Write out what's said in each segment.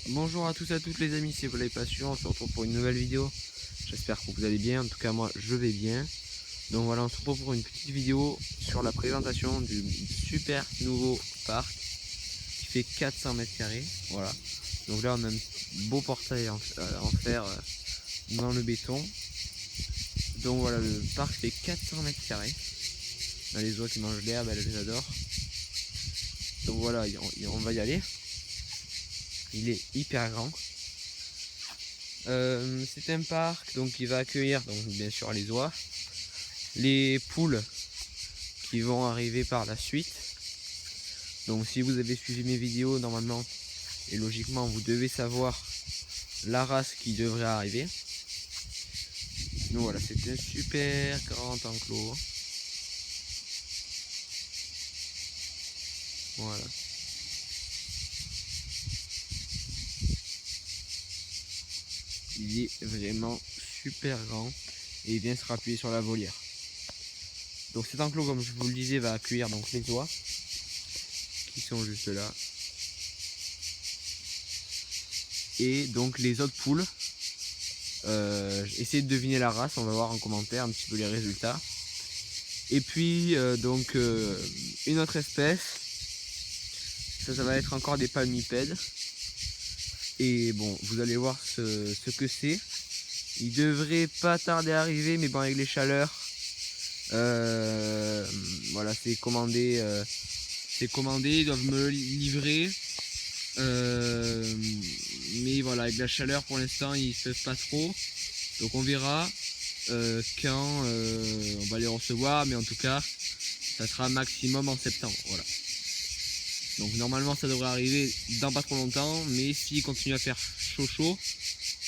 Bonjour à tous et à toutes les amis, c'est Volaille Passion, on se retrouve pour une nouvelle vidéo. J'espère que vous allez bien, en tout cas moi je vais bien. Donc voilà, on se retrouve pour une petite vidéo sur la présentation du super nouveau parc qui fait 400 mètres carrés. Voilà, donc là on a un beau portail en fer dans le béton. Donc voilà, le parc fait 400 mètres carrés. On a les oies qui mangent l'herbe, elles les adorent. Donc voilà, on va y aller. Il est hyper grand. C'est un parc donc qui va accueillir donc bien sûr les oies, les poules qui vont arriver par la suite. Donc si vous avez suivi mes vidéos normalement et logiquement vous devez savoir la race qui devrait arriver. Donc voilà, c'est un super grand enclos. Voilà. Il est vraiment super grand et il vient se rappuyer sur la volière. Donc cet enclos, comme je vous le disais, va accueillir donc les oies qui sont juste là. Et donc les autres poules. Essayez de deviner la race, on va voir en commentaire un petit peu les résultats. Et puis une autre espèce, ça va être encore des palmipèdes. Et bon, vous allez voir ce que c'est. Il devrait pas tarder à arriver, mais bon, avec les chaleurs, voilà, c'est commandé, ils doivent me le livrer. Mais voilà, avec la chaleur pour l'instant ils ne peuvent pas trop, donc on verra quand on va les recevoir, mais en tout cas ça sera maximum en septembre. Voilà, donc normalement ça devrait arriver dans pas trop longtemps, mais s'il continue à faire chaud,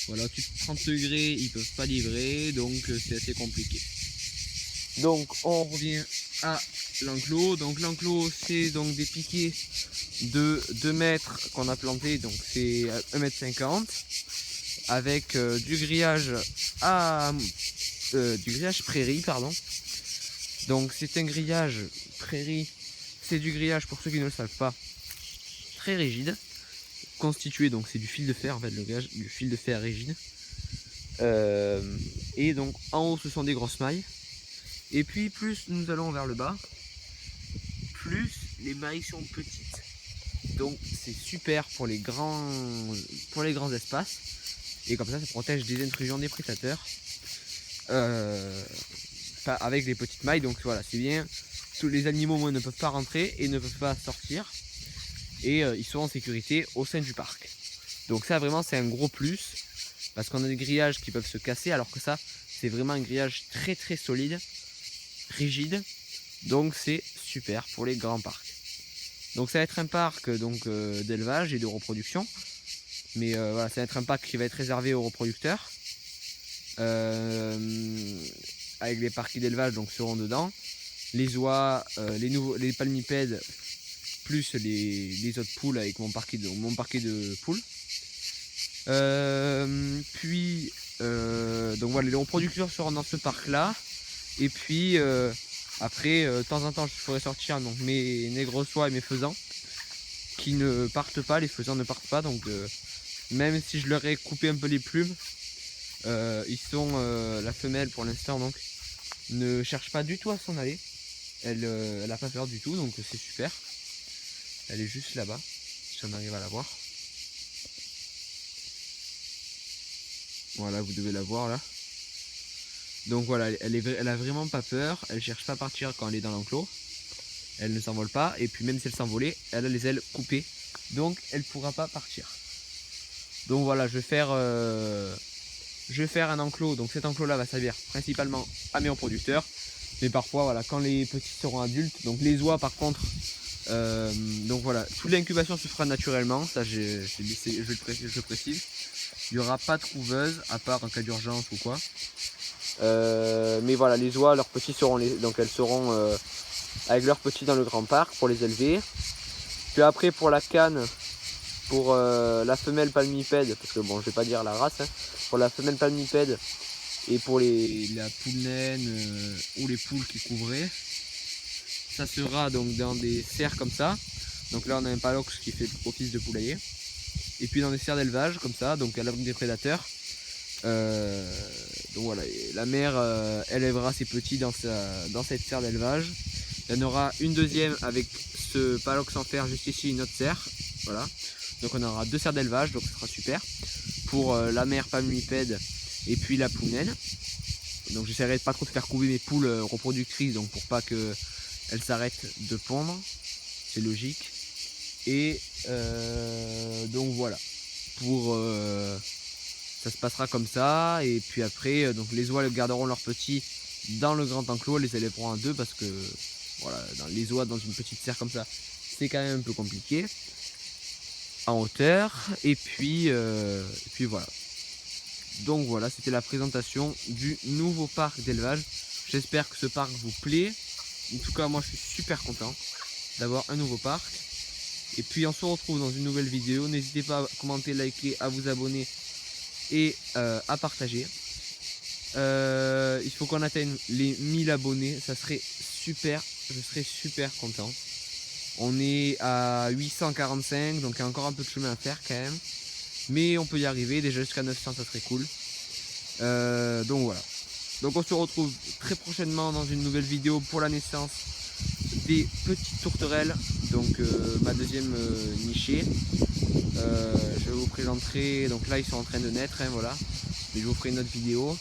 voilà, au-dessus de 30 degrés ils peuvent pas livrer, donc c'est assez compliqué. Donc on revient à l'enclos. Donc l'enclos, c'est donc des piquets de 2 mètres qu'on a planté, donc c'est 1,50 m avec du grillage prairie, pardon. Donc c'est un grillage prairie, c'est du grillage, pour ceux qui ne le savent pas, très rigide, constitué, donc c'est du fil de fer en fait, le grillage du fil de fer rigide. Et donc en haut ce sont des grosses mailles. Et puis plus nous allons vers le bas, plus les mailles sont petites. Donc c'est super pour les grands espaces. Et comme ça protège des intrusions des prédateurs. Avec les petites mailles, donc voilà, c'est bien. Tous les animaux ne peuvent pas rentrer et ne peuvent pas sortir. Et ils sont en sécurité au sein du parc. Donc ça vraiment c'est un gros plus. Parce qu'on a des grillages qui peuvent se casser, alors que ça c'est vraiment un grillage très très solide, rigide, donc c'est super pour les grands parcs. Donc ça va être un parc d'élevage et de reproduction, mais voilà, ça va être un parc qui va être réservé aux reproducteurs, avec les parquets d'élevage donc seront dedans, les oies, les palmipèdes, plus les autres poules avec mon parquet de poules. Donc voilà, les reproducteurs seront dans ce parc là. Et puis après, de temps en temps je ferai sortir donc mes nègres soies et mes faisans qui ne partent pas, les faisans ne partent pas, donc même si je leur ai coupé un peu les plumes, ils sont la femelle pour l'instant donc ne cherche pas du tout à s'en aller. Elle n'a pas peur du tout, donc c'est super. Elle est juste là-bas, si on arrive à la voir. Voilà, vous devez la voir là. Donc voilà, elle a vraiment pas peur, elle cherche pas à partir quand elle est dans l'enclos. Elle ne s'envole pas, et puis même si elle s'envolait, elle a les ailes coupées, donc elle pourra pas partir. Donc voilà, je vais faire un enclos, donc cet enclos là va servir principalement à mes reproducteurs. Mais parfois voilà, quand les petits seront adultes, donc les oies par contre, donc voilà, toute l'incubation se fera naturellement, ça je le précise. Il n'y aura pas de couveuse, à part en cas d'urgence ou quoi. Mais voilà, les oies, leurs petits seront donc elles seront avec leurs petits dans le grand parc pour les élever. Puis après pour la canne, pour la femelle palmipède, parce que bon je vais pas dire la race, hein, pour la femelle palmipède et pour la poule naine ou les poules qui couvraient, ça sera donc dans des serres comme ça. Donc là on a un palox qui fait office de poulailler. et puis dans des serres d'élevage comme ça, donc à l'abri des prédateurs. Donc voilà, et la mère élèvera ses petits dans cette serre d'élevage. Il y en aura une deuxième avec ce palox sans fer juste ici, une autre serre. Voilà, donc on aura 2 serres d'élevage, donc ce sera super pour la mère palmipède et puis la poulaine. Donc j'essaierai de pas trop de faire couver mes poules reproductrices, donc pour pas qu'elles s'arrêtent de pondre, c'est logique. Et donc voilà, pour ça se passera comme ça. Et puis après, donc les oies garderont leurs petits dans le grand enclos, les élèveront à 2 parce que voilà, les oies dans une petite serre comme ça, c'est quand même un peu compliqué en hauteur. Et puis voilà. Donc voilà, c'était la présentation du nouveau parc d'élevage. J'espère que ce parc vous plaît. En tout cas, moi je suis super content d'avoir un nouveau parc. Et puis on se retrouve dans une nouvelle vidéo. N'hésitez pas à commenter, liker, à vous abonner et à partager. Il faut qu'on atteigne les 1000 abonnés. Ça serait super. Je serais super content. On est à 845, donc il y a encore un peu de chemin à faire quand même. Mais on peut y arriver, déjà jusqu'à 900 ça serait cool. Donc voilà. Donc on se retrouve très prochainement dans une nouvelle vidéo pour la naissance des petites tourterelles. Donc ma deuxième nichée. Je vous présenterai, donc là ils sont en train de naître, hein, voilà. Mais je vous ferai une autre vidéo.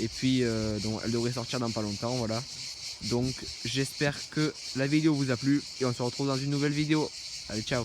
Et puis donc, elle devrait sortir dans pas longtemps, voilà. Donc j'espère que la vidéo vous a plu et on se retrouve dans une nouvelle vidéo. Allez, ciao!